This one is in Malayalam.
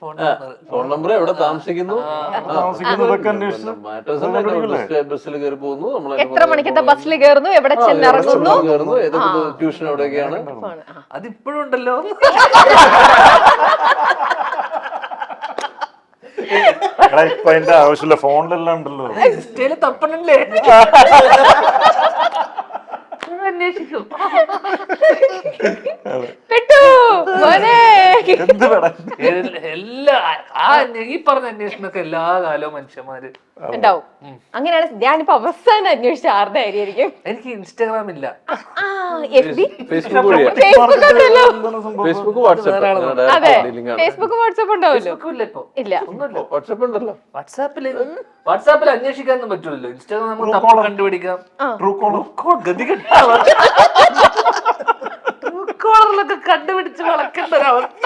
ഫോൺ നമ്പർ, എവിടെ താമസിക്കുന്നു, ബസ്സിൽ കയറി പോകുന്നു, എത്ര മണിക്കത്തെ ബസ്സിൽ കയറുന്നു, എവിടെ ചെന്നിറങ്ങുന്നു, ഏതൊക്കെ ട്യൂഷൻ എവിടെയൊക്കെയാണ്. അതിപ്പോഴും ഉണ്ടല്ലോ. ഇപ്പൊ അതിന്റെ ആവശ്യമില്ല, ഫോണിലെല്ലാം ഉണ്ടല്ലോ. തപ്പണല്ലേ, അന്വേഷിക്കും. എല്ലാ ഈ പറഞ്ഞ അന്വേഷണമൊക്കെ എല്ലാ കാലവും മനുഷ്യന്മാര് ഉണ്ടാവും. അങ്ങനെയാണ് ഞാനിപ്പോ അവസാനം അന്വേഷിച്ച ആരുടെ ആയിരിക്കും. എനിക്ക് ഇൻസ്റ്റാഗ്രാം ഇല്ല, ഫേസ്ബുക്ക്, അതെ ഫേസ്ബുക്ക് വാട്സാപ്പ് ഉണ്ടാവല്ലോ. ഇല്ല, വാട്സാപ്പിൽ അന്വേഷിക്കാനൊന്നും പറ്റൂലല്ലോ. ഇൻസ്റ്റാഗ്രാം നമുക്ക് തപ്പ കണ്ടുപിടിക്കാം. ട്രൂ കോളറിലൊക്കെ കണ്ടുപിടിച്ച് വളക്കേണ്ട ഒരവസ്ഥ.